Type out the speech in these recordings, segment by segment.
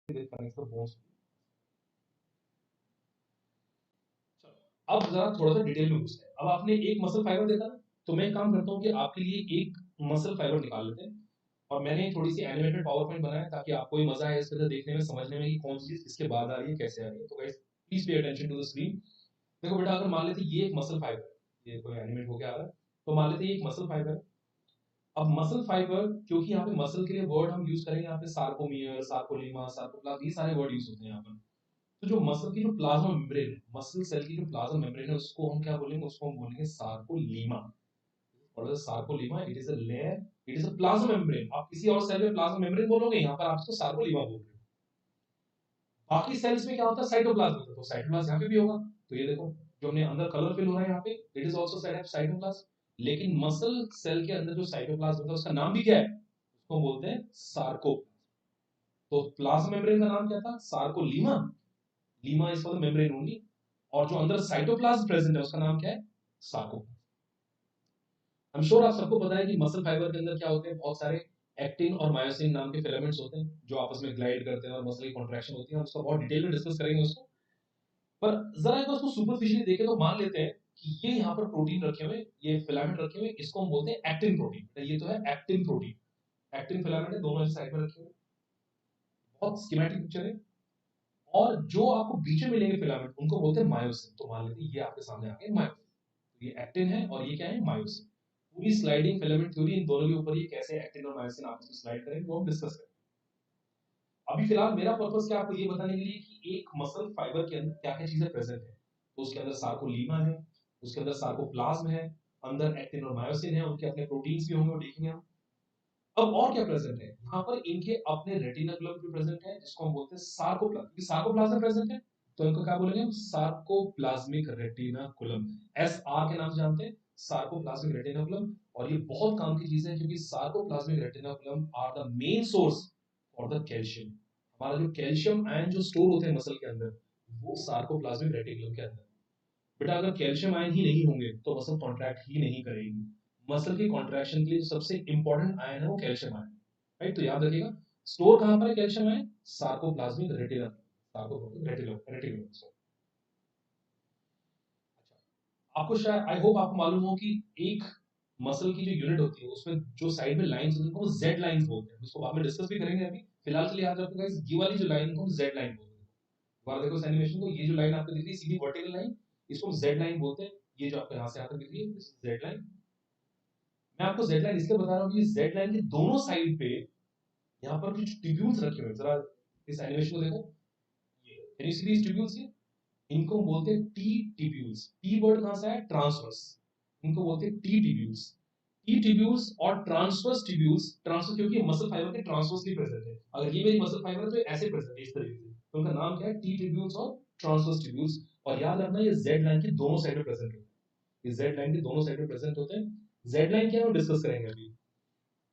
that connects the bones. अब जरा थोड़ा सा डिटेल में घुसते हैं। अब आपने एक मसल फाइबर देखा ना, तो मैं एक काम करता हूँ कि आपके लिए एक मसल फाइबर निकाल लेते हैं और मैंने थोड़ी सी एनिमेटेड पावर पॉइंट बनाया ताकि आपको भी मजा आए इसके अंदर देखने में, समझने में कि कौन सी चीज इसके बाद आ रही है, कैसे आ रही है। तो guys please pay attention to the screen. देखो बेटा, अगर मान लेते ये एक मसल फाइबर, ये कोई एनिमेट होके आ रहा है, तो मान लेते ये एक मसल फाइबर। अब मसल फाइबर, क्योंकि यहाँ पे मसल के लिए वर्ड हम यूज करेंगे, यहाँ पे सार्कोमियर, सार्कोलीमा, सार्कोप्लाज्म, ये सारे वर्ड यूज होते हैं यहाँ पर। तो जो मसल की जो प्लाज्मा मेम्ब्रेन है, मसल सेल की जो प्लाज्मा मेम्ब्रेन है, उसको हम क्या बोलेंगे? उसको हम बोलेंगे सार्कोलीमा। और सार्कोलीमा, it is a layer, it is a plasma membrane. आप किसी और सेल में प्लाज्मा मेम्ब्रेन बोलोगे, यहाँ पर आप इसको सार्कोलीमा बोल रहे हो। बाकी सेल्स में क्या होता है? साइटोप्लाज्म होता है। तो साइटोप्लाज्म यहाँ पे भी होगा। तो ये देखो, जो हमने अंदर कलर फिल हो रहा है यहाँ पे, it is also said cytoplasm. लेकिन मसल सेल के अंदर जो साइटोप्लाज्म होता है, उसका नाम भी क्या है? उसको बोलते हैं सार्कोप्लाज्म। तो प्लाज्मा मेम्ब्रेन का नाम क्या था? सार्कोलीमा। Lima is for the membrane only. और जो अंदर साइटोप्लाज्म प्रेजेंट है, उसका नाम क्या है? सार्कोप्लाज्म। आई एम श्योर आप सबको पता है कि मसल फाइबर के अंदर क्या होते हैं? बहुत सारे एक्टिन और मायोसिन नाम के फिलामेंट्स होते हैं जो आपस में ग्लाइड करते हैं और मसल की कॉन्ट्रैक्शन होती है। हम उसका बहुत डिटेल में डिस्कस करेंगे उसको। पर जरा एक बार उसको सुपरफिशियली देखें तो मान लेते हैं कि ये यहाँ पर प्रोटीन रखे हुए, ये फिलामेंट रखे हुए, इसको हम बोलते हैं एक्टिन प्रोटीन। ये तो है एक्टिन प्रोटीन, एक्टिन फिलामेंट है, दोनों साइड में रखे हुए। बहुत स्कीमेटिक पिक्चर है। और जो आपको बीच में मिलेंगे फिलामेंट, उनको बोलते हैं मायोसिन। तो मान लेते हैं ये आपके सामने आ गए मायोसिन। तो ये एक्टिन है और ये क्या है? मायोसिन। पूरी स्लाइडिंग फिलामेंट थ्योरी इन दोनों के ऊपर, ये कैसे एक्टिन और मायोसिन आपस में स्लाइड करेंगे वो हम डिस्कस करेंगे। अभी फिलहाल मेरा पर्पस क्या, आपको ये बताने के लिए कि एक मसल फाइबर के अंदर क्या क्या चीजें प्रेजेंट है। तो उसके अंदर सार्कोलीमा है, उसके अंदर सार्कोप्लाज्म है, अंदर एक्टिन और मायोसिन है, उनके अपने प्रोटीन्स भी होंगे, वो देखेंगे हम। अब और क्या प्रेजेंट है यहाँ पर? इनके अपने रेटिनाकुलम भी प्रेजेंट है, जिसको हम बोलते हैं सार्कोप्लाज्म, क्योंकि सार्कोप्लाज्म प्रेजेंट है तो इनको क्या बोलेंगे हम? Sarcoplasmic retinaculum. एस आर के नाम से जानते हैं, सार्कोप्लाज्मिक रेटिनाकुलम। और ये बहुत काम की चीज है, क्योंकि sarcoplasmic retinaculum are the main source for the calcium. हमारा जो कैल्शियम आयन जो स्टोर होते हैं मसल के अंदर, वो सार्कोप्लाज्मिक रेटिकुलम के अंदर। बेटा, अगर कैल्शियम आयन ही नहीं होंगे तो मसल कॉन्ट्रैक्ट ही नहीं करेगी। मसल की कॉन्ट्रैक्शन के लिए जो सबसे इंपॉर्टेंट आयन है वो कैल्शियम आयन, राइट? तो याद रखिएगा, स्टोर कहां पर है calcium ion? Sarcoplasmic reticulum, sarcoplasmic reticulum, reticulum. आपको शायद, आई होप आपको मालूम हो कि एक मसल की जो यूनिट होती है, उसमें जो साइड में लाइंस होती है उनको जेड लाइंस बोलते हैं। इसको बाद में डिस्कस भी करेंगे। अभी फिलहाल के लिए याद रखो गाइस, ये वाली जो लाइन को जेड लाइन बोलते हैं। दोबारा देखो इस एनिमेशन को, ये जो लाइन आपको दिख रही है सीधी वर्टिकल लाइन, इसको हम जेड लाइन बोलते हैं। ये जो आपको यहाँ से यहाँ तक दिख रही है, जेड लाइन। मैं आपको जेड लाइन इसलिए बता रहा हूँ कि जेड लाइन के दोनों साइड पे यहाँ पर कुछ ट्यूब्यूल्स रखे हुए हैं। जरा इस एनिमेशन को देखो, can you see these tubules? इनको बोलते हैं टी ट्यूब्यूल्स। टी वर्ड कहां से आया? ट्रांसवर्स। इनको बोलते हैं टी ट्यूब्यूल्स। टी ट्यूब्यूल्स और ट्रांसवर्स ट्यूब्यूल्स, ट्रांसवर्स क्योंकि मसल फाइबर के ट्रांसवर्सली प्रेजेंट है। अगर ये मेरी मसल फाइबर है तो ऐसे प्रेजेंट है, इस तरीके से। तो उनका नाम क्या है? टी ट्यूब्यूल्स और ट्रांसवर्स ट्यूब्यूल्स। और याद रखना, ये जेड लाइन की दोनों साइड में प्रेजेंट होते हैं। ये जेड लाइन के दोनों साइड में प्रेजेंट होते हैं। जेड लाइन क्या है वो डिस्कस करेंगे अभी।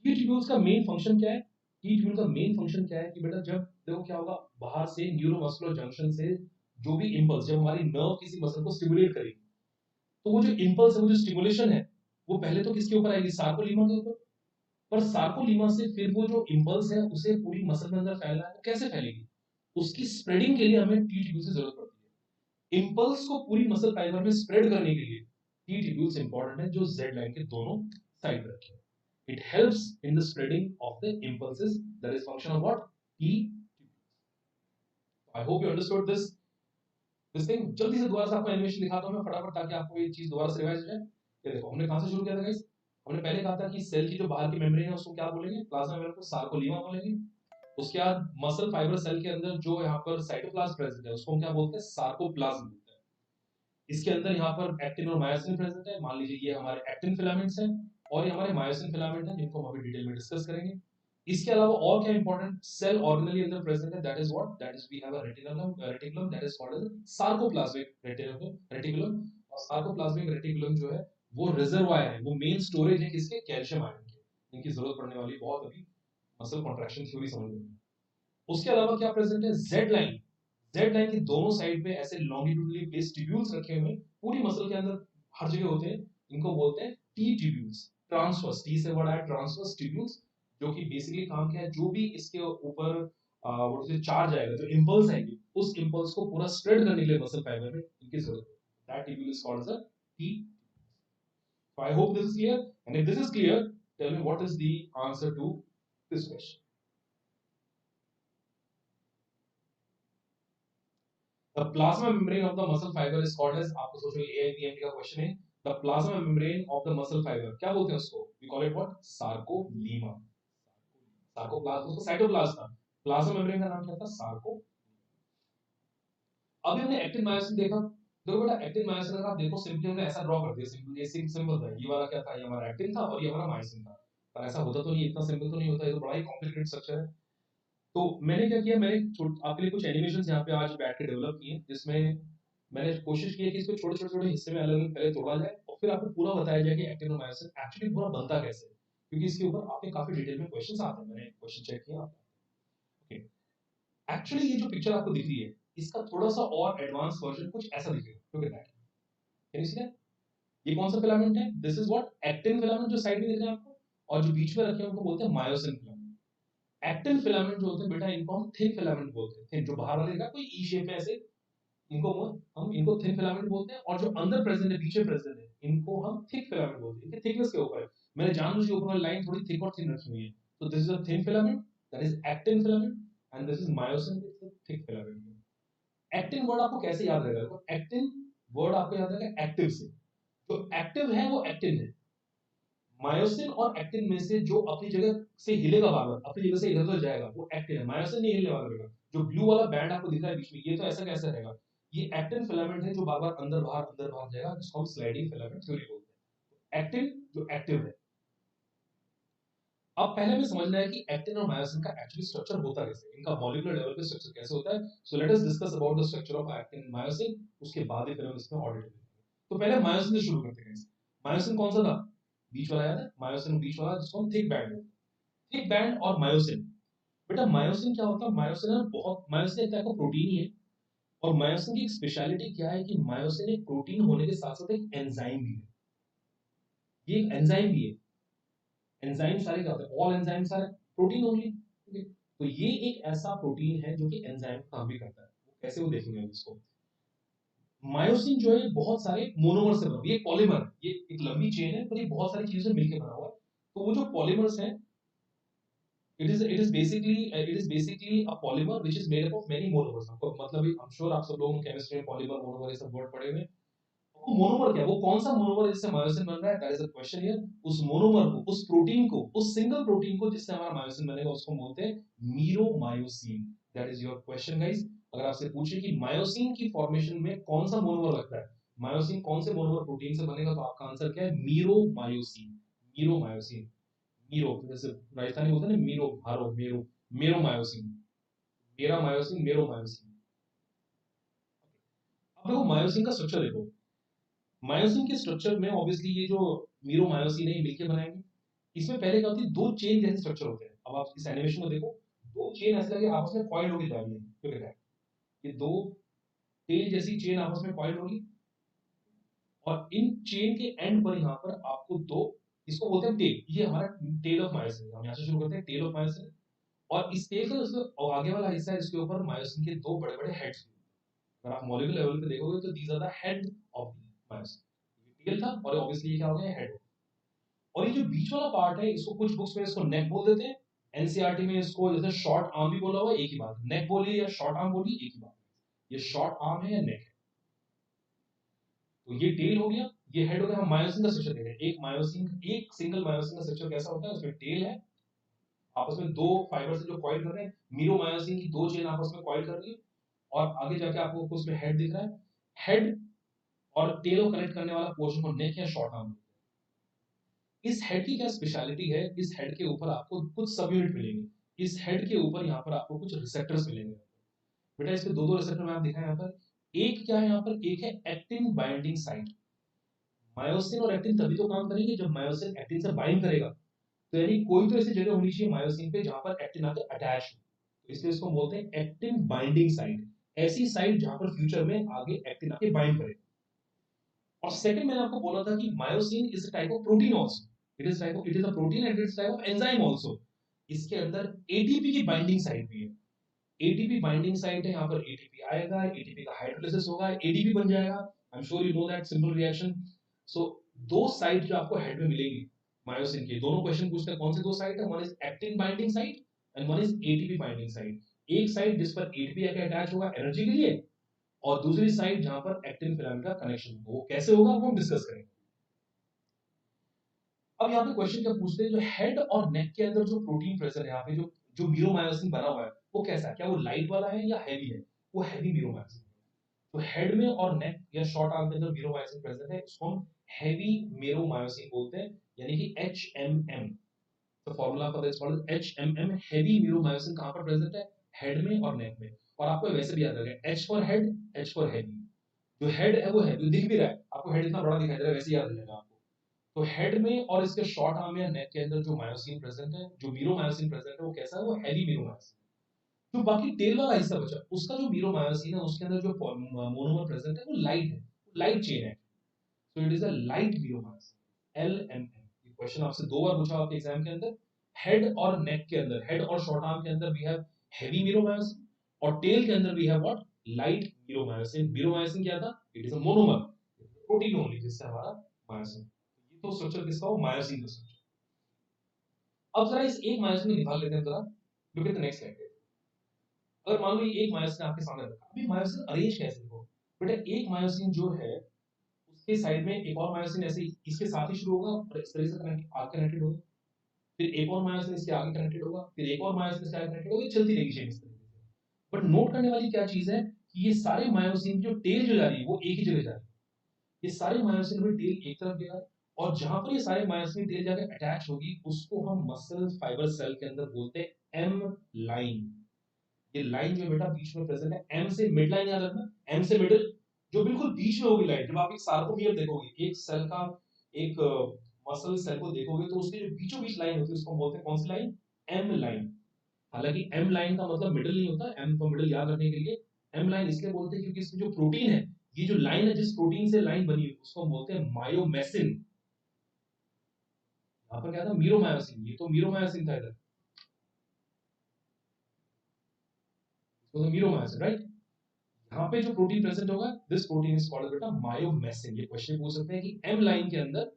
टी ट्यूब्यूल्स का मेन फंक्शन क्या है? टी ट्यूब्यूल का मेन फंक्शन क्या है कि बेटा, जब देखो क्या होगा, बाहर से न्यूरोमस्कुलर जंक्शन से जो भी इंपल्स, जब हमारी नर्व किसी मसल को स्टिमुलेट करेगी, तो वो जो इंपल्स है, वो जो स्टिमुलेशन है, वो पहले तो किसके ऊपर आएगी? सार्कोलीमा के ऊपर। पर सार्कोलीमा से फिर वो जो इंपल्स है उसे पूरी मसल में अंदर फैलना है, तो कैसे फैलेगी? उसकी स्प्रेडिंग के लिए हमें टी ट्यूब्यूल की जरूरत पड़ती है। इंपल्स को पूरी मसल फाइबर में स्प्रेड करने के लिए टी ट्यूब्यूल्स इंपॉर्टेंट है, जो जेड लाइन के दोनों साइड पर रखे हैं। It helps in the spreading of the impulses. That is function of what? T. I hope you understood this thing. जल्दी से दोबारा से आपको एनिमेशन दिखाता हूं मैं फटाफट, ताकि आपको ये चीज दोबारा से रिवाइज हो जाए। ये देखो, हमने कहां से शुरू किया था गाइस? हमने पहले कहा था कि सेल की जो बाहर की मेम्ब्रेन है उसको क्या बोलेंगे? प्लाज्मा मेम्ब्रेन को सार्कोलीमा बोलेंगे। उसके बाद मसल फाइबर सेल के अंदर जो यहाँ पर साइटोप्लाज्म प्रेजेंट है, उसको हम क्या बोलते हैं? सार्कोप्लाज्म बोलते हैं। इसके अंदर यहाँ पर एक्टिन और मायोसिन प्रेजेंट है। मान लीजिए ये हमारे एक्टिन फिलामेंट्स हैं और ये हमारे मायोसिन फिलामेंट हैं, जिनको हम अभी डिटेल में डिस्कस करेंगे। इसके अलावा और क्या इंपॉर्टेंट सेल ऑर्गेनली अंदर प्रेजेंट है? That is what? That is we have a reticulum that is called as sarcoplasmic reticulum. और सार्कोप्लाज्मिक रेटिकुलम जो है वो रिजर्वायर है, वो मेन स्टोरेज है किसके? कैल्शियम आयन के। इनकी जरूरत पड़ने वाली बहुत अभी मसल कॉन्ट्रैक्शन थ्योरी समझ में। उसके अलावा क्या प्रेजेंट है? Z line. जेड लाइन की दोनों साइड पे ऐसे लॉन्गिट्यूडनली प्लेस्ड ट्यूब्यूल्स रखे हुए हैं, पूरी मसल के अंदर हर जगह होते हैं। इनको बोलते हैं टी ट्यूब्यूल्स। ट्रांसवर्स, टी से वर्ड आया ट्रांसवर्स ट्यूब्यूल्स, जो कि बेसिकली काम क्या है? जो भी इसके ऊपर वो जो चार्ज आएगा, जो इंपल्स आएगी, उस इंपल्स को पूरा स्प्रेड करने के लिए मसल फाइबर में इनकी जरूरत है। That tubule is called as a T. So I hope this is clear, and if this is clear, tell me what is the answer to this question. The plasma membrane of the muscle fiber is called as, आपको सोचो ये AIPMT का question है, the plasma membrane of the muscle fiber क्या बोलते हैं उसको? We call it what? Sarcolemma. Sarcoplasm, उसको साइटोप्लाज्म था, प्लाज्मा मेम्ब्रेन का नाम क्या था? सार्को। अभी हमने एक्टिन मायोसिन देखा। देखो बेटा, एक्टिन मायोसिन अगर आप देखो, सिंपली हमने ऐसा ड्रॉ कर दिया, सिंपल, ये सिंपल था, ये वाला क्या था? ये हमारा एक्टिन था और ये हमारा मायोसिन था। पर ऐसा होता तो नहीं, इतना सिंपल तो नहीं होता, ये तो बड़ा ही कॉम्प्लिकेटेड स्ट्रक्चर है। तो मैंने क्या किया, मैंने आपके लिए कुछ एनिमेशंस यहाँ पे आज बैठ के डेवलप किए, जिसमें मैंने कोशिश की है कि इसको छोटे छोटे छोटे हिस्से में अलग अलग पहले तोड़ा जाए और फिर आपको पूरा बताया जाए कि एक्टिन और मायोसिन एक्चुअली पूरा बनता कैसे है, क्योंकि इसके ऊपर आपके काफी डिटेल में क्वेश्चंस आते हैं। मैंने क्वेश्चन चेक किया। ओके, एक्चुअली ये जो पिक्चर आपको दिख रही है, इसका थोड़ा सा और एडवांस वर्जन कुछ ऐसा दिखेगा। Look at that, can you see that? ये कौन सा फिलामेंट है? This is what actin filament, जो साइड में दिख रहे हैं आपको, और जो बीच में रखे हैं उनको बोलते हैं मायोसिन फिलामेंट। एक्टिन फिलामेंट जो होते हैं बेटा, इनको हम थिन फिलामेंट बोलते हैं। थिन, जो बाहर वाले का कोई ई शेप में ऐसे, इनको हम इनको थिन फिलामेंट बोलते हैं, और जो अंदर प्रेजेंट है, पीछे प्रेजेंट है, इनको हम थिक फिलामेंट बोलते हैं। इनके थिकनेस के ऊपर है, मैंने जानबूझ के ऊपर वाली लाइन थोड़ी थिक और थिन रखी हुई है। तो this is a thin filament, that is actin filament, and this is myosin, it's a thick filament. Actin word आपको कैसे याद रहेगा? तो एक्टिन वर्ड आपको याद रहेगा एक्टिव से, जो एक्टिव है वो एक्टिन है। मायोसिन और एक्टिन में से जो अपनी जगह से हिलेगा, बार बार अपनी जगह से इधर उधर जाएगा, वो एक्टिन है। मायोसिन नहीं हिलने वाला रहेगा। जो ब्लू वाला बैंड आपको दिख रहा है बीच में, ये तो ऐसा कैसे रहेगा? ये एक्टिन फिलामेंट है, जो बार बार अंदर बाहर जाएगा, जिसको हम स्लाइडिंग फिलामेंट थ्योरी बोलते हैं। एक्टिन जो एक्टिव है। अब पहले हमें समझना है कि एक्टिन और मायोसिन का एक्चुअली स्ट्रक्चर होता कैसे है, इनका मॉलिक्यूलर लेवल पे स्ट्रक्चर कैसे होता है। So let us discuss about the structure of actin and myosin, उसके बाद ही फिर हम इसमें और डिटेल में। तो पहले मायोसिन से शुरू करते हैं। मायोसिन कौन सा था? बीच वाला याद है? मायोसिन बीच वाला, जिसको हम थिक बैंड बोलते हैं। थिक बैंड और मायोसिन, बेटा मायोसिन क्या होता है? मायोसिन है बहुत, मायोसिन एक टाइप का प्रोटीन ही है। और मायोसिन की एक स्पेशलिटी क्या है कि मायोसिन एक प्रोटीन होने के साथ साथ एक एंजाइम भी है। ये एक एंजाइम भी है। एंजाइम सारे क्या होते हैं? ऑल एंजाइम सारे प्रोटीन ओनली। तो ये एक ऐसा प्रोटीन है जो कि एंजाइम का काम भी करता है। कैसे, वो देखेंगे हम इसको। मायोसिन जो है बहुत सारे मोनोमर से बना, ये पॉलीमर, ये एक लंबी चेन है, पर ये बहुत सारी चीजों से मिलकर बना हुआ है। तो वो जो पॉलीमर्स हैं, it is basically a polymer which is made up of many monomers। आपको मतलब, I'm sure आप सब लोग केमिस्ट्री में पॉलीमर, मोनोमर, ये सब वर्ड पढ़े हुए हैं। वो मोनोमर क्या है? वो कौन सा मोनोमर जिससे मायोसिन बन रहा है? That is the question here. उस मोनोमर को, उस प्रोटीन को, उस सिंगल प्रोटीन को जिससे हमारा मायोसिन बनेगा, उसको बोलते हैं meromyosin. That is your question guys. अगर आपसे पूछे कि मायोसिन की फॉर्मेशन में कौन सा मोनोमर लगता है, मायोसिन कौन से मोनोमर प्रोटीन से बनेगा, तो आपका आंसर क्या है? मीरोमायोसिन। मीरोमायोसिन, मीरो जैसे राजस्थानी बोलते हैं ना, मीरो हारो मेरो, मेरोमायोसिन, मेरा मायोसिन, मेरोमायोसिन। अब देखो मायोसिन का स्ट्रक्चर देखो। मायोसिन के स्ट्रक्चर में ऑब्वियसली ये जो मीरोमायोसिन है, ये मिलके बनाएंगे। इसमें पहले क्या होती है? दो चेन जैसे स्ट्रक्चर होते हैं। अब आप इस एनिमेशन को देखो, दो चेन ऐसे लगे आपस में कॉइल्ड होकर जा रही है। तो क्या है? ये दो टेल जैसी चेन आपस में कॉइल्ड होगी, और इन चेन के एंड पर यहाँ पर आपको दो, इसको बोलते हैं टेल। ये हमारा टेल ऑफ मायोसिन। हम यहाँ से शुरू करते हैं, टेल ऑफ मायोसिन। और इस टेल का उसके आगे वाला हिस्सा है, इसके ऊपर मायोसिन के दो बड़े बड़े हेड्स। अगर आप मॉलिक्यूलर लेवल पे देखोगे तो these are the head of myosin. Tail था, और ऑब्वियसली ये क्या हो गया? हेड। और ये जो बीच वाला पार्ट है, इसको कुछ बुक्स में इसको नेक बोल देते हैं। एनसीईआरटी में इसको जैसे शॉर्ट आर्म भी बोला हुआ है, एक ही बात। नेक बोलिए या शॉर्ट आर्म बोलिए, एक ही बात। ये शॉर्ट आर्म है या नेक है। तो ये टेल हो गया, ये हेड हो गया। हम मायोसिन का स्ट्रक्चर देख रहे हैं। एक मायोसिन, एक सिंगल मायोसिन का स्ट्रक्चर कैसा होता है? उसमें टेल है, आपस में दो फाइबर से जो कॉइल कर रहे हैं, मीरोमायोसिन की दो चेन आपस में कॉइल कर रही है, और आगे जाके आपको उसमें हेड दिख रहा है। हेड और टेल को कनेक्ट करने वाला पोर्शन को नेक या शॉर्ट आर्म। इस हेड की क्या स्पेशलिटी है? इस हेड के ऊपर आपको कुछ सब यूनिट मिलेंगे। इस हेड के ऊपर यहाँ पर आपको कुछ रिसेप्टर्स मिलेंगे। बेटा इसके दो दो रिसेप्टर में आप दिखा यहाँ पर। एक क्या है यहाँ पर? एक है एक्टिन बाइंडिंग साइट। मायोसिन और एक्टिन तभी तो काम करेंगे जब मायोसिन एक्टिन से बाइंड करेगा। तो यानी कोई तो ऐसी जगह होनी चाहिए मायोसिन पे जहां पर एक्टिन आकर अटैच हो। तो इसलिए इसको बोलते हैं एक्टिन बाइंडिंग साइट। ऐसी साइट जहां पर फ्यूचर में आगे एक्टिन आके बाइंड करे। और सेकंड, मैंने आपको बोला था कि myosin is a type of protein also. It is a protein and it's type of enzyme also. इसके अंदर एटीपी की बाइंडिंग साइट भी है। एटीपी बाइंडिंग साइट है, यहाँ पर एटीपी आएगा, एटीपी का हाइड्रोलाइसिस होगा, एडीपी बन जाएगा। I am sure you know that simple reaction. So दो साइट जो आपको हेड में मिलेंगी मायोसिन के, दोनों क्वेश्चन पूछते हैं कौन से दो साइट है, one is actin binding site and one is ATP binding site. एक साइट जिस पर एटीपी आके अटैच होगा एनर्जी के लिए, और दूसरी साइड जहां पर एक्टिन फिलामेंट का कनेक्शन होगा। वो कैसे होगा वो हम डिस्कस करेंगे। अब यहाँ पे क्वेश्चन क्या पूछते हैं, जो हेड और नेक के अंदर जो प्रोटीन प्रेजेंट है, यहाँ पे जो जो मीरोमायोसिन बना हुआ है वो कैसा है, क्या वो लाइट वाला है या हैवी है? वो हैवी मीरोमायोसिन। तो हेड में और नेक या शॉर्ट आर्म के अंदर मीरोमायोसिन प्रेजेंट है, इसको हम हैवी मीरोमायोसिन बोलते हैं, यानी कि HMM। तो फॉर्मूला पता है, it's called HMM। Heavy meromyosin कहां पर प्रेजेंट है? हेड में और नेक में। और आपको वैसे भी याद रखें, H for head, H for heavy. जो हेड है वो हैवी दिख भी रहा है आपको, हेड इतना बड़ा दिखाई दे रहा है, वैसे याद रहेगा आपको। तो हेड में और इसके शॉर्ट आर्म या नेक के अंदर जो मायोसिन प्रेजेंट है, जो मीरोमायोसिन प्रेजेंट है, वो कैसा है? वो हैवी मीरोमायोसिन। जो बाकी टेल वाला हिस्सा बचा, उसका जो मीरोमायोसिन है उसके अंदर जो मोनोमर प्रेजेंट है वो लाइट है, लाइट चेन है। So it is a light meromyosin, LMM। ये क्वेश्चन आपसे दो बार पूछा आपके एग्जाम के अंदर। हेड और नेक के अंदर, हेड और शॉर्ट आर्म के अंदर वी हैव हैवी मीरोमायोसिन, और टेल के अंदर we have what? Light meromyosin. Meromyosin क्या था? It is a monomer protein only, जिससे हमारा मायोसिन। ये तो स्ट्रक्चर किसका हो? मायोसिन का स्ट्रक्चर। अब जरा इस एक मायोसिन को निकाल लेते हैं जरा। Look at the next slide. अगर मान लो ये एक मायोसिन आपके सामने रखा, अभी मायोसिन अरेंज कैसे हो? बेटा एक मायोसिन जो है उसके साइड में एक और मायोसिन ऐसे इसके साथ ही शुरू होगा और इस तरह से आगे कनेक्टेड होगा, फिर एक और मायोसिन इसके आगे कनेक्टेड होगा, फिर एक और मायोसिन इसके आगे कनेक्टेड होगा, चलती रहेगी चेन इस तरीके से। बट नोट करने वाली क्या चीज है कि ये सारे मायोसिन जो टेल जो जा रही है वो एक ही जगह जा रही है। ये सारे मायोसिन में टेल एक तरफ गया, और जहां पर ये सारे मायोसिन टेल जाकर अटैच होगी उसको हम मसल फाइबर सेल के अंदर बोलते हैं एम लाइन। ये लाइन जो बेटा बीच में प्रेजेंट है, एम से मिड लाइन याद रखना, एम से मिडिल, जो बिल्कुल बीच में होगी लाइन। जब आप एक सार्कोमियर देखोगे, एक सेल का, एक मसल सेल को देखोगे, तो उसके जो बीचों बीच लाइन होती है उसको बोलते हैं कौन सी लाइन? M line. हालांकि एम लाइन का मतलब मिडिल नहीं होता, एम को मिडिल याद रखने के लिए एम लाइन इसलिए बोलते हैं क्योंकि इसमें जो प्रोटीन है, ये जो लाइन है जिस प्रोटीन से लाइन बनी है उसको हम बोलते हैं मायोमेसिन। यहाँ पर क्या था? मीरोमायोसिन। ये तो मीरोमायोसिन था इधर, तो मीरोमायोसिन राइट। यहाँ पे जो प्रोटीन प्रेजेंट होगा, दिस प्रोटीन इज कॉल्ड बेटा मायोमेसिन। ये क्वेश्चन पूछ सकते हैं कि एम लाइन के अंदर,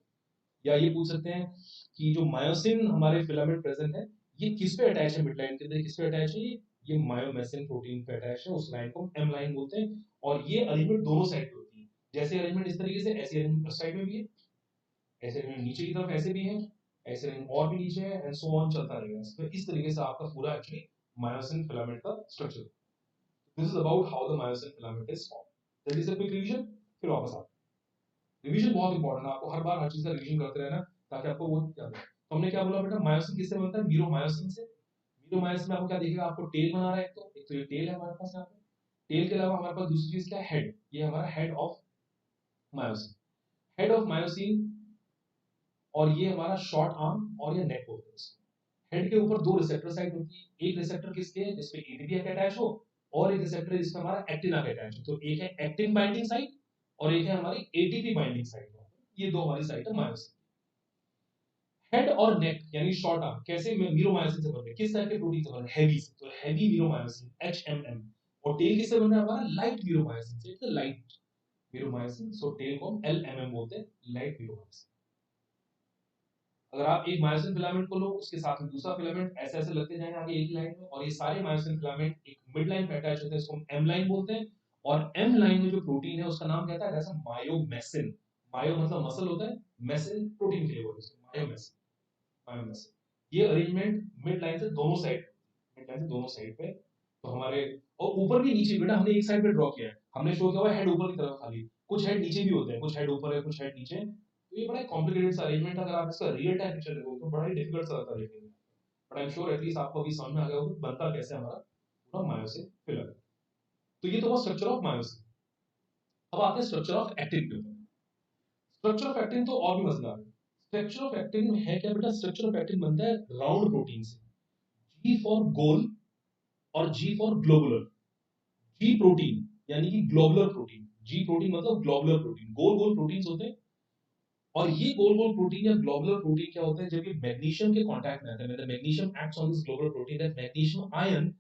या ये पूछ सकते हैं कि जो मायोसिन हमारे फिलामेंट प्रेजेंट है ये किस पे अटैच है? मिड लाइन के अंदर किस पे अटैच है? ये मायोमेसिन प्रोटीन पे अटैच है, उस लाइन को एम लाइन बोलते हैं। और ये अरेंजमेंट दोनों साइड पे होती है, जैसे अरेंजमेंट इस तरीके से, ऐसे अरेंजमेंट उस साइड में भी है, ऐसे अरेंजमेंट नीचे की तरफ ऐसे भी है, ऐसे अरेंजमेंट और भी नीचे है, एंड सो ऑन चलता रहेगा। तो इस तरीके से आपका पूरा एक्चुअली मायोसिन फिलामेंट का structure. This is about how the myosin filament is form. That is a quick revision. फिर वापस आते हैं। रिवीजन बहुत इंपॉर्टेंट है, आपको हर बार हर चीज का रिवीजन करते रहना ताकि आपको वो याद रहे। तो हमने क्या बोला बेटा? मायोसिन किससे बनता है? मीरोमायोसिन से। मीरोमायोसिन में आपको क्या दिखेगा? आपको टेल बना रहा है, एक तो ये टेल है हमारे पास यहाँ पे। टेल के अलावा हमारे पास दूसरी चीज क्या है? हेड। ये हमारा head of myosin, head of myosin. और ये हमारा शॉर्ट आर्म और ये नेक बोलते हैं इसको। हेड के ऊपर दो रिसेप्टर साइट होती है, एक रिसेप्टर किसके है? जिसपे एटीपी आके अटैच हो, और एक रिसेप्टर जिसपे हमारा एक्टिन आके अटैच हो। तो एक है एक्टिन बाइंडिंग साइट और एक है हमारी एटीपी बाइंडिंग साइट। ये दो हमारी साइट है मायोसिन। हेड और नेक यानी शॉर्ट आर्म कैसे मीरोमायोसिन से बनते हैं? किस तरह के प्रोटीन से बनते हैं? हैवी से, तो हैवी मीरोमायोसिन HMM। और टेल किससे बन रहा है? हमारा लाइट मीरोमायोसिन से, it's light meromyosin. So tail को हम LMM बोलते हैं, लाइट मीरोमायोसिन। अगर आप एक मायोसिन फिलामेंट को लो, उसके साथ में दूसरा फिलामेंट ऐसे ऐसे लगते जाएंगे आगे एक ही लाइन में, और ये सारे मायोसिन फिलामेंट एक मिड लाइन पे अटैच होते हैं, इसको हम एम लाइन बोलते हैं। और एम लाइन में जो प्रोटीन है उसका नाम कहता है जैसा मायोमेसिन। मायो मतलब मसल होता है, मेसिन प्रोटीन के लिए बोलते हैं, मायोमेसिन, मायोमेसिन। ये अरेंजमेंट मिड लाइन से दोनों साइड, मिड लाइन से दोनों साइड पे। तो हमारे, और ऊपर भी नीचे बेटा हमने एक साइड पे ड्रॉ किया है, हमने शो किया हुआ हेड ऊपर की तरफ खाली, कुछ हेड नीचे भी होते हैं, कुछ हेड ऊपर है कुछ हेड नीचे। तो ये बड़ा कॉम्प्लिकेटेड सा अरेंजमेंट, अगर आप इसका रियल टाइम पिक्चर देखोगे तो बड़ा ही डिफिकल्ट सा लगता है देखने में। But I am sure at least आपको अभी समझ में आ गया होगा बनता कैसे हमारा पूरा मायोसिन फिलामेंट। तो ये तो हुआ स्ट्रक्चर ऑफ मायोसिन। अब आते हैं स्ट्रक्चर ऑफ एक्टिन के ऊपर। स्ट्रक्चर ऑफ एक्टिन तो और भी मजेदार है। स्ट्रक्चर ऑफ एक्टिन में है क्या बेटा? स्ट्रक्चर ऑफ एक्टिन बनता है राउंड प्रोटीन से, जी फॉर गोल और जी फॉर ग्लोबुलर। जी प्रोटीन यानी कि ग्लोबुलर प्रोटीन, जी प्रोटीन मतलब ग्लोबुलर प्रोटीन, गोल गोल प्रोटीन्स होते हैं। और ये गोल गोल प्रोटीन या ग्लोबुलर प्रोटीन क्या होता है? जब ये मैग्नीशियम के कांटेक्ट में आता है, मतलब magnesium acts on this globular protein, that magnesium ion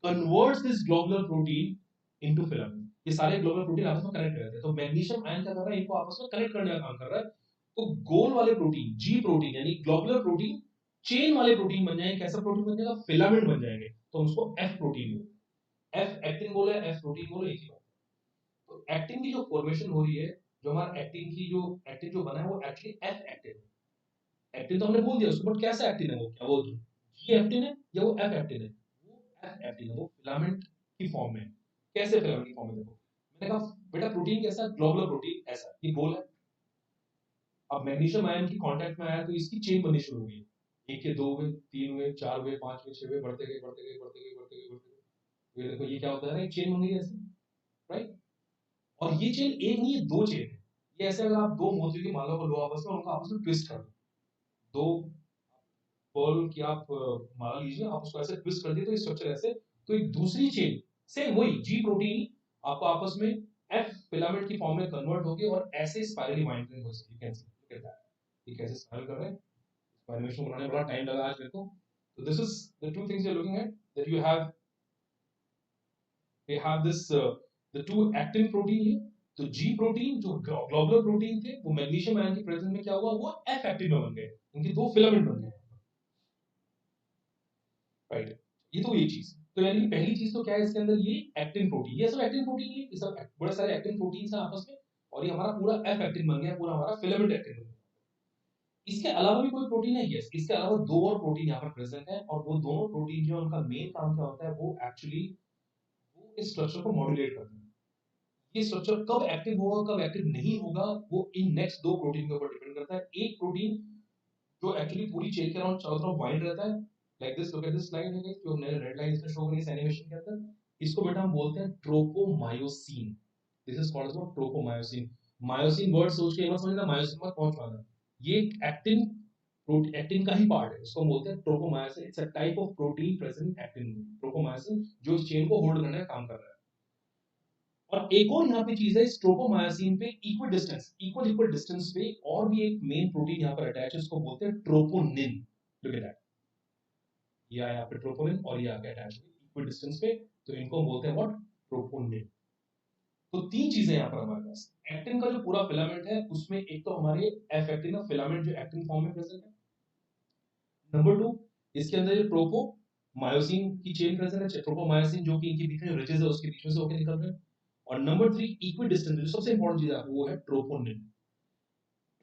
converts this globular protein into filament. ये सारे ग्लोबुलर प्रोटीन आपस में कनेक्ट रहते हैं, तो मैग्नीशियम आयन क्या कर रहा है, इनको आपस में कनेक्ट करने का काम कर रहा है। तो गोल वाले प्रोटीन, जी प्रोटीन यानी ग्लोबुलर प्रोटीन, चेन वाले प्रोटीन बन जाएंगे। कैसा प्रोटीन बन जाएगा, फिलामेंट बन जाएंगे, तो हम उसको एफ प्रोटीन बोलते हैं। एफ एक्टिन बोलो, एफ प्रोटीन बोलो, एक ही बात। तो एक्टिन की जो फॉर्मेशन हो रही है, जो हमारा एक्टिन जो बना है वो एक्चुअली एफ एक्टिन है। एक्टिन तो हमने बोल दिया उसको, बट कैसा एक्टिन है वो, क्या वो जी एक्टिन है या वो एफ एक्टिन है, वो एफ एक्टिन है, वो फिलामेंट की फॉर्म में। कैसे फिलामेंट की फॉर्म में, देखो मैंने कहा बेटा प्रोटीन कैसा, ग्लोबुलर प्रोटीन ऐसा, ये गोल है। अब मैग्नीशियम आयन की कांटेक्ट में आया तो इसकी चेन बननी शुरू हुई। एक के दो हुए, तीन हुए, चार हुए, पांच हुए, छह हुए, बढ़ते गए बढ़ते गए बढ़ते गए बढ़ते गए बढ़ते गए। ये देखो ये क्या होता है ना, एक चेन बन गई ऐसे, राइट। और ये चेन एक नहीं है, दो चेन है। ये ऐसे अगर आप दो मोतियों की माला को लो आपस में, उनको आपस में ट्विस्ट कर दो, दो पर्ल की आप माला लीजिए, आप उसको ऐसे ट्विस्ट कर दिए तो स्ट्रक्चर ऐसे, तो एक दूसरी चेन सेम वही जी प्रोटीन आपको आपस में एफ फिलामेंट की फॉर्म में कन्वर्ट होगी और ऐसे स्पाइरली वाइंडिंग हो सकती है। Can see look at that, ये कैसे स्पाइरल कर रहे हैं। इस एनिमेशन बनाने में बड़ा टाइम लगा आज मेरे को। तो this is the two things you are looking at, that you have this the two actin protein here। तो जी प्रोटीन जो ग्लोबुलर प्रोटीन थे, वो मैग्नीशियम आयन के प्रेजेंस में क्या हुआ, वो एफ एक्टिन में बन गए, उनके दो फिलामेंट बन गए, राइट। ये तो एक चीज, तो यानी कि पहली चीज तो क्या है इसके अंदर, ये एक्टिन प्रोटीन, ये सब एक्टिन प्रोटीन है, ये सब बड़े सारे एक्टिन प्रोटीन हैं आपस में, और ये हमारा पूरा एफ एक्टिन बन गया, पूरा हमारा फिलामेंट एक्टिन बन गया। इसके अलावा भी कोई प्रोटीन है, यस, इसके अलावा दो और प्रोटीन यहाँ पर प्रेजेंट है, और वो दोनों प्रोटीन जो उनका मेन काम क्या होता है, वो एक्चुअली वो इस स्ट्रक्चर को मॉड्यूलेट करते हैं। ये स्ट्रक्चर कब एक्टिव होगा कब एक्टिव नहीं होगा, वो इन नेक्स्ट दो प्रोटीन के ऊपर डिपेंड करता है। एक प्रोटीन जो एक्चुअली पूरी चेन के अराउंड चारों तरफ बाइंड रहता है, like this, look at this line है जो मैंने रेड लाइन इसमें शो करी इस एनिमेशन के अंदर, इसको बेटा हम बोलते हैं tropomyosin. This is called as tropomyosin. Myosin word सोच के मत समझना, मायोसिन मत पहुंच पाना, ये एक्टिन एक्टिन का ही पार्ट है, उसको हम बोलते हैं tropomyosin. It's a type of protein present actin, tropomyosin, जो चेन को होल्ड करने का काम कर रहा है। और एक और यहाँ पे चीज है, ट्रोपोमायोसिन पे इक्वल डिस्टेंस, इक्वल डिस्टेंस पे और भी एक मेन प्रोटीन यहाँ पर अटैच है, उसको बोलते हैं ट्रोपोनिन। लुक एट दैट, ये आया यहाँ पे ट्रोपोनिन और ये आके अटैच है इक्वल डिस्टेंस पे, तो इनको बोलते हैं व्हाट, ट्रोपोनिन। तो तीन चीजें यहाँ पर हमारे पास, एक्टिन का जो पूरा फिलामेंट है उसमें एक तो हमारे एफ एक्टिन का फिलामेंट जो एक्टिन फॉर्म में प्रेजेंट है, नंबर टू इसके अंदर जो ट्रोपो मायोसिन की चेन प्रेजेंट है, ट्रोपोमायोसिन जो कि इनके बीच में जो रिजेस है उसके बीच में से होकर निकल रहे हैं, और नंबर थ्री इक्वल डिस्टेंस जो सबसे इंपॉर्टेंट चीज है वो है ट्रोपोनिन।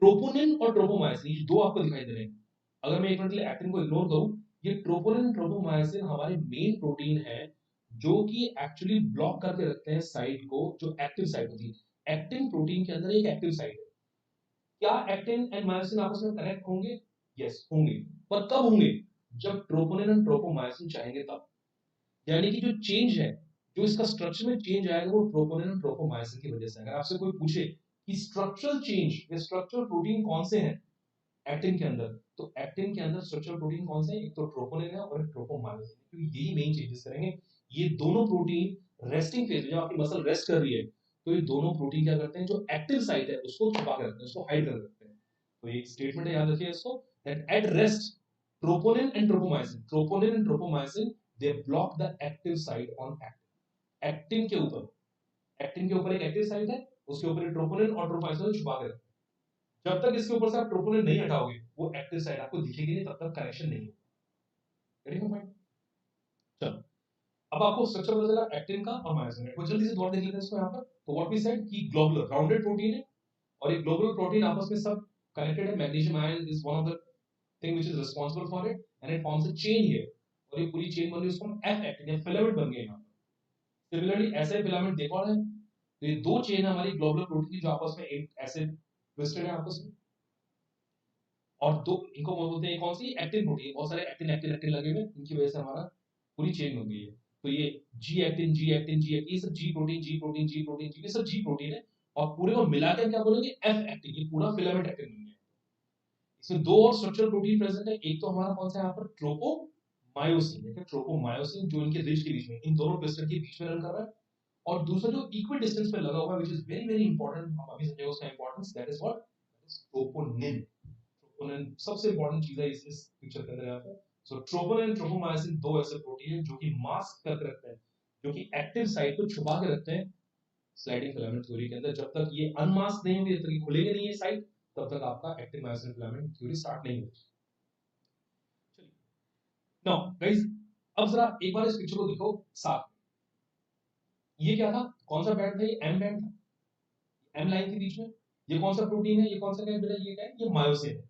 ट्रोपोनिन और ट्रोपोमायोसिन ये दो आपको दिखाई दे रहे हैं। अगर मैं एक मिनट के लिए एक्टिन को इग्नोर करूं, ये ट्रोपोनिन ट्रोपोमायोसिन हमारे मेन प्रोटीन है, जो कि एक्चुअली ब्लॉक करके रखते हैं साइट को, जो एक्टिव साइट होती है। एक्टिन प्रोटीन के अंदर एक एक्टिव साइट है। क्या एक्टिन एंड मायोसिन आपस में कनेक्ट होंगे, यस होंगे, पर कब होंगे, जब ट्रोपोनिन एंड ट्रोपोमायोसिन चाहेंगे तब। यानी कि जो चेंज है, जो इसका स्ट्रक्चर में चेंज आएगा वो ट्रोपोनिन एंड ट्रोपोमायोसिन की वजह से। अगर आपसे कोई पूछे कि स्ट्रक्चरल चेंज या स्ट्रक्चरल प्रोटीन कौन से हैं एक्टिन के अंदर, तो एक्टिन के अंदर स्ट्रक्चरल प्रोटीन कौन से हैं, एक तो ट्रोपोनिन है और एक ट्रोपोमायोसिन, क्योंकि यही मेन चेंजेस करेंगे। ये दोनों प्रोटीन रेस्टिंग फेज में, जब आपकी मसल रेस्ट कर रही है, तो ये दोनों प्रोटीन क्या करते हैं, जो एक्टिव साइट है उसको छुपा के रखते हैं, उसको हाइड कर रखते हैं। तो एक स्टेटमेंट है, याद रखिए इसको, that at rest troponin and tropomyosin they block the active site on actin। Actin के ऊपर एक एक्टिव साइट है, उसके ऊपर एक ट्रोपोनिन और ट्रोपोमायोसिन छुपा के रखते हैं। जब तक इसके ऊपर से आप ट्रोपोनिन नहीं हटाओगे, वो एक्टिव साइट आपको दिखेगी नहीं, तब तक कनेक्शन नहीं होगा। Getting point. चलो, अब आपको स्ट्रक्चर पता चला एक्टिन का और मायोसिन का। जल्दी से दोबारा देख लेते हैं इसको यहाँ पर। तो व्हाट वी सेड कि ग्लोबुलर राउंडेड प्रोटीन है, और ये ग्लोबुलर प्रोटीन आपस में सब कनेक्टेड है। Magnesium ion is one of the thing which is responsible for it, and it forms a chain here, और ये पूरी चेन बन रही है, उसको हम एफ एक्टिन या फिलामेंट बन गए यहाँ पर। सिमिलरली ऐसा ही फिलामेंट देखा है, तो ये दो चेन है हमारी ग्लोबुलर प्रोटीन की, जो आपस में एक ऐसे ट्विस्टेड है आपस में, और दो इनको बोलते हैं कौन सी, एक्टिन प्रोटीन। बहुत सारे एक्टिन एक्टिन एक्टिन लगे हुए, इनकी वजह से हमारा पूरी चेन बन गई है। तो ये G actin G actin G actin, ये सब G protein G protein G protein G, ये सब जी प्रोटीन है, और पूरे को मिलाकर क्या बोलेंगे, एफ एक्टिन, ये पूरा फिलामेंट एक्टिन बन गया। इसमें दो और स्ट्रक्चरल प्रोटीन प्रेजेंट है, एक तो हमारा कौन सा है यहाँ पर, ट्रोपोमायोसिन। देखिए ट्रोपोमायोसिन जो इनके रिज के बीच में, इन दोनों क्रिस्टल के बीच में रन कर रहा है, और दूसरा जो इक्वल डिस्टेंस पे लगा हुआ है, which is very very important, हम अभी समझेंगे उसका importance, that is what, troponin. Troponin सबसे इंपॉर्टेंट चीज है इस पिक्चर के अंदर यहाँ पे। सो ट्रोपोनिन एंड ट्रोपोमायोसिन दो ऐसे प्रोटीन हैं जो कि मास्क करके रखते हैं, जो कि एक्टिव साइट को छुपा के रखते हैं स्लाइडिंग फिलामेंट थ्योरी के अंदर। जब तक ये अनमास्क नहीं होंगे, जब तक ये खुलेंगे नहीं ये साइट, तब तक आपका active myosin filament theory start नहीं होगी। चलिए नाउ गाइस, अब जरा एक बार इस पिक्चर को देखो साथ। ये क्या था, कौन सा बैंड था, ये एम बैंड था, एम लाइन के बीच में। ये कौन सा प्रोटीन है, ये कौन सा बेटा, ये क्या है, ये मायोसिन है,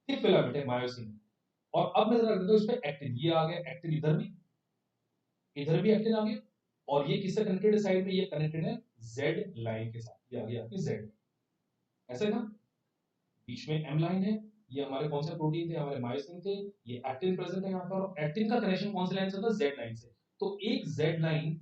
थिक फिलामेंट है, मायोसिन है। और अब मैं जरा रख देता हूं इस पे एक्टिन, ये आ गया एक्टिन, इधर भी एक्टिन आ गया, और ये किससे कनेक्टेड है साइड में, ये कनेक्टेड है जेड लाइन के साथ, ये आ गया आपकी जेड, ऐसे ना। बीच में एम लाइन है, ये हमारे कौन से प्रोटीन थे, हमारे मायोसिन थे, ये एक्टिन प्रेजेंट है यहाँ पर, और एक्टिन का कनेक्शन कौन सी लाइन से होता है, जेड लाइन से। तो एक जेड लाइन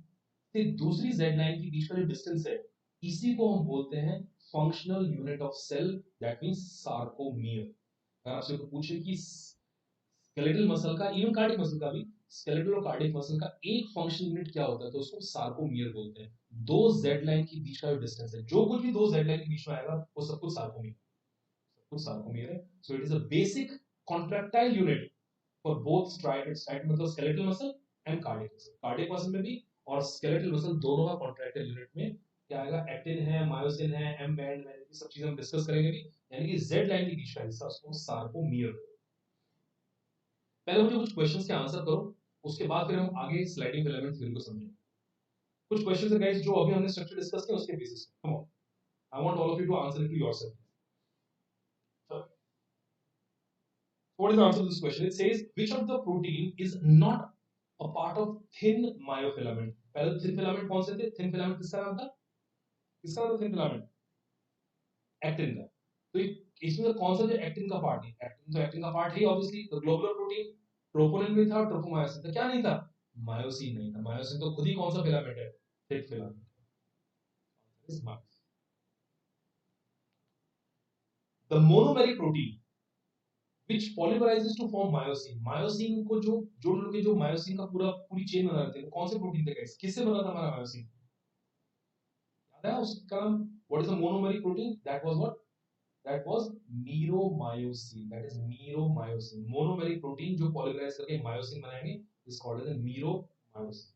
से दूसरी जेड लाइन के बीच का जो डिस्टेंस है, इसी को हम बोलते हैं functional unit of cell, that means sarcomere. अगर आपसे कोई पूछे कि स्केलेटल मसल का, इवन कार्डियक मसल का भी, स्केलेटल और कार्डियक मसल का एक फंक्शन यूनिट क्या होता है, तो उसको सार्कोमियर बोलते हैं। दो जेड लाइन के बीच का जो डिस्टेंस है, जो कुछ भी दो जेड लाइन के बीच में आएगा, वो सब कुछ सार्कोमियर, सब कुछ सार्कोमियर है। So it is a basic contractile unit for both striated मतलब skeletal muscle and cardiac muscle. Cardiac muscle में भी और स्केलेटल मसल दोनों का कॉन्ट्रैक्टाइल यूनिट में क्या आएगा, एक्टिन है, मायोसिन है, एम बैंड में, ये सब चीजें हम डिस्कस करेंगे भी। यानी कि जेड लाइन के बीच का हिस्सा, उसको सार्कोमियर। पहले मुझे कुछ क्वेश्चंस के आंसर करो, उसके बाद फिर हम आगे स्लाइडिंग फिलामेंट थ्योरी को समझेंगे। कुछ क्वेश्चंस है गाइस जो अभी हमने स्ट्रक्चर डिस्कस किया उसके बेसिस पे। Come on, I want all of you to answer it to yourself. So, what is the answer to this question? It says which of the protein is not a part of thin myofilament? पहले thin filament कौन से थे? thin filament किसका नाम था? किसका नाम था thin filament? एक्टिन का। तो इसमें कौन सा जो एक्टिन का पार्ट है? एक्टिन तो एक्टिन का पार्ट है ऑब्वियसली। तो ग्लोबुलर प्रोटीन, ट्रोपोनिन भी था, ट्रोपोमायोसिन था, क्या नहीं था? मायोसिन नहीं था। मायोसिन तो खुद ही कौन सा फिलामेंट है? Thick filament. The monomeric protein which polymerizes to form myosin, myosin को जो जोड़ लोगे, जो myosin का पूरी चेन बना देते हैं, कौन से प्रोटीन थे गाइस? किससे बना था हमारा myosin? याद है उसका नाम? What is the monomeric protein? That was what? That was meromyosin. That is meromyosin. Monomeric protein जो polymerize करके myosin बनाएंगे is called as a meromyosin.